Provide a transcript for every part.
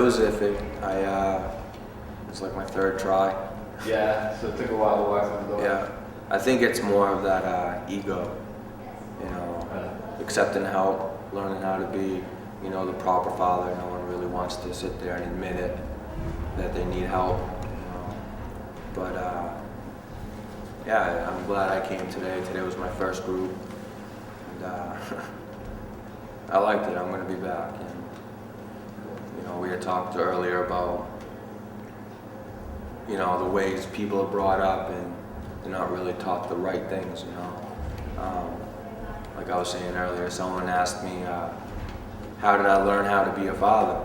was iffy. It was like my third try. Yeah, so it took a while to walk through the door. Yeah, I think it's more of that ego, you know, accepting help, learning how to be, you know, the proper father. No one really wants to sit there and admit it, that they need help, you know. But yeah, I'm glad I came today. Today was my first group, and I liked it. I'm gonna be back. And, you know, we had talked earlier about, you know, the ways people are brought up and they're not really taught the right things, you know. Like I was saying earlier, someone asked me, how did I learn how to be a father?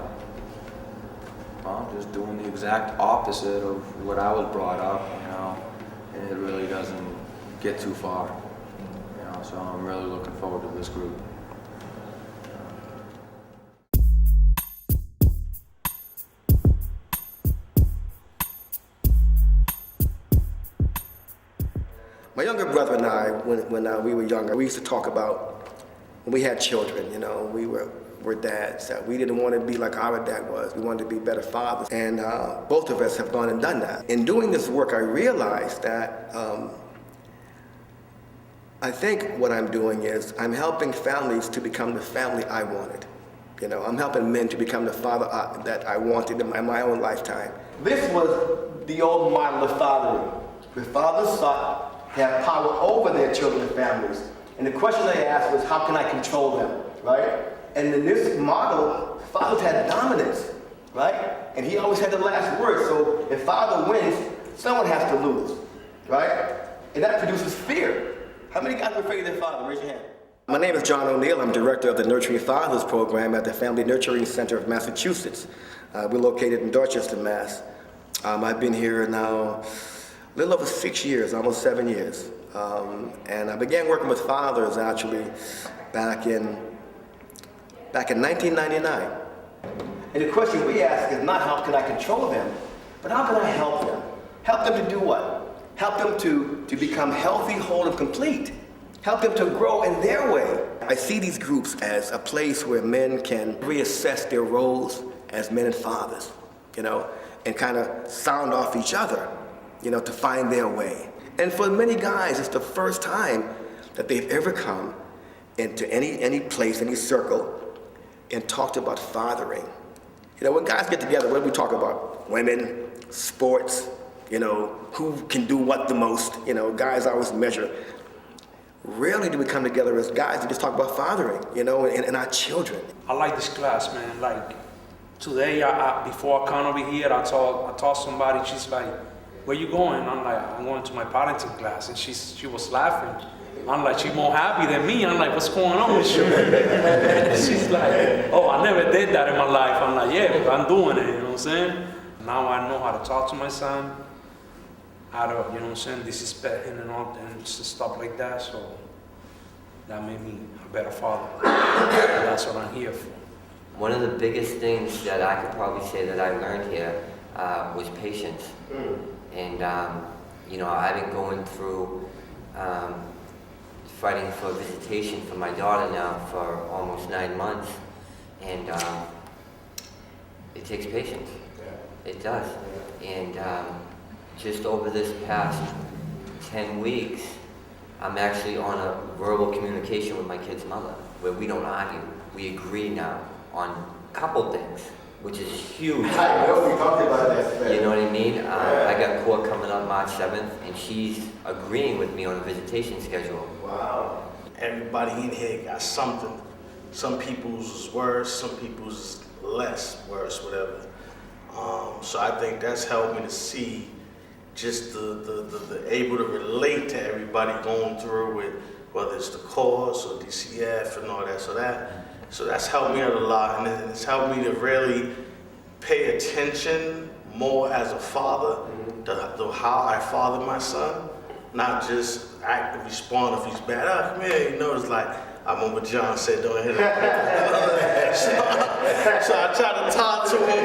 Well, just doing the exact opposite of what I was brought up, you know, and it really doesn't get too far, you know, so I'm really looking forward to this group. My younger brother and I, when we were younger, we used to talk about when we had children, you know, we were dads. We didn't want to be like our dad was. We wanted to be better fathers. And both of us have gone and done that. In doing this work, I realized that I think what I'm doing is I'm helping families to become the family I wanted. You know, I'm helping men to become the father that I wanted in my own lifetime. This was the old model of fathering, where fathers sought to have power over their children and families. And the question they asked was, how can I control them, right? And in this model, fathers had dominance, right? And he always had the last word, so if father wins, someone has to lose, right? And that produces fear. How many guys are afraid of their father? Raise your hand. My name is John O'Neill. I'm director of the Nurturing Fathers program at the Family Nurturing Center of Massachusetts. We're located in Dorchester, Mass. I've been here now a little over 6 years, almost 7 years. And I began working with fathers actually back in 1999. And the question we ask is not how can I control them, but how can I help them? Help them to do what? Help them to become healthy, whole, and complete. Help them to grow in their way. I see these groups as a place where men can reassess their roles as men and fathers, you know, and kind of sound off each other, you know, to find their way. And for many guys, it's the first time that they've ever come into any place, any circle, and talked about fathering. You know, when guys get together, what do we talk about? Women, sports, you know, who can do what the most, you know, guys always measure. Rarely do we come together as guys and just talk about fathering, you know, and our children. I like this class, man. Like, today, before I come over here, I told somebody, she's like, where you going? I'm like, I'm going to my parenting class. And she was laughing. I'm like, she's more happy than me. I'm like, what's going on with you? She's like, oh, I never did that in my life. I'm like, yeah, but I'm doing it, you know what I'm saying? Now I know how to talk to my son, how to, you know what I'm saying, disrespect him and all, and stuff like that. So that made me a better father. And that's what I'm here for. One of the biggest things that I could probably say that I learned here was patience. And, you know, I've been going through fighting for visitation for my daughter now for almost 9 months. And it takes patience. It does. And just over this past 10 weeks, I'm actually on a verbal communication with my kid's mother, where we don't argue. We agree now on a couple things, which is huge. I know we talked about that today. You know what I mean? I got court coming up March 7th, and she's agreeing with me on a visitation schedule. Wow. Everybody in here got something. Some people's is worse, some people's is less worse, whatever. So I think that's helped me to see just the able to relate to everybody going through it, whether it's the course or DCF and all that. So that's helped me out a lot, and it's helped me to really pay attention more as a father to how I father my son, not just act and respond if he's bad. Oh, come here, you know, it's like, I remember John said, don't hit him. so I try to talk to him,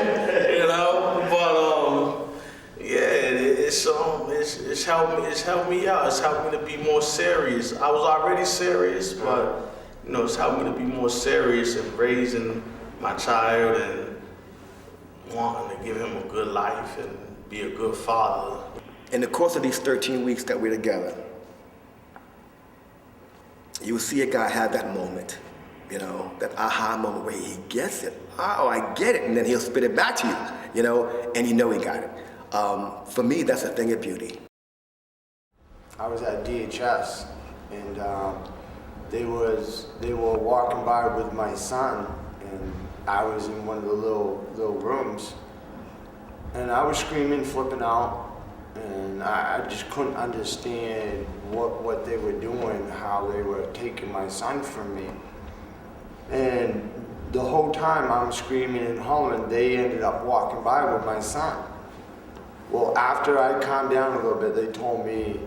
you know, but yeah, it's helped me out. It's helped me to be more serious. I was already serious, but you know, it's helped me to be more serious in raising my child and wanting to give him a good life and be a good father. In the course of these 13 weeks that we're together, you'll see a guy have that moment, you know, that aha moment where he gets it. Oh, I get it. And then he'll spit it back to you, you know, and you know he got it. For me, that's a thing of beauty. I was at DHS, and they were walking by with my son, and I was in one of the little rooms, and I was screaming, flipping out, and I just couldn't understand what they were doing, how they were taking my son from me. And the whole time I'm screaming and hollering, they ended up walking by with my son. Well, after I calmed down a little bit, they told me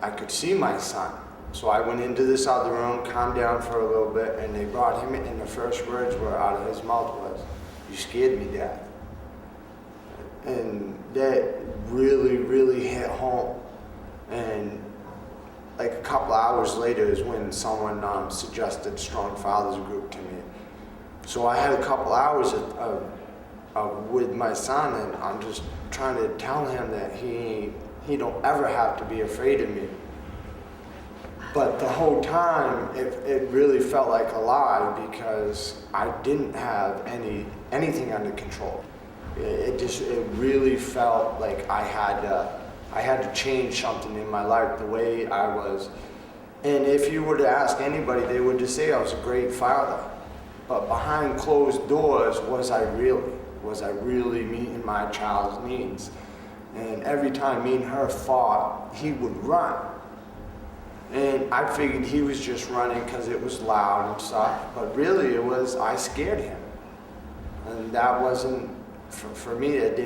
I could see my son. So I went into this other room, calmed down for a little bit, and they brought him in, and the first words were out of his mouth was, "You scared me, Dad." And that really, really hit home. And like a couple hours later is when someone suggested Strong Fathers Group to me. So I had a couple hours with my son, and I'm just trying to tell him that he don't ever have to be afraid of me. But the whole time, it really felt like a lie because I didn't have anything under control. It really felt like I had to change something in my life, the way I was. And if you were to ask anybody, they would just say I was a great father. But behind closed doors, was I really meeting my child's needs? And every time me and her fought, he would run. And I figured he was just running because it was loud and stuff, but really it was, I scared him. And that wasn't, for me, it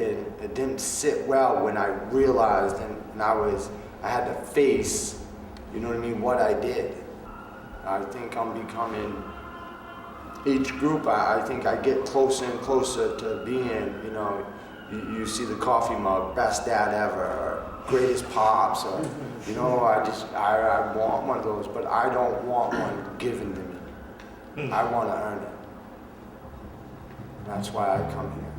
didn't sit well when I realized and I had to face, you know what I mean, what I did. I think I'm becoming, each group, I think I get closer and closer to being, you know, you see the coffee mug, best dad ever, or greatest pops, or, you know, I want one of those, but I don't want one given to me. I want to earn it. That's why I come here.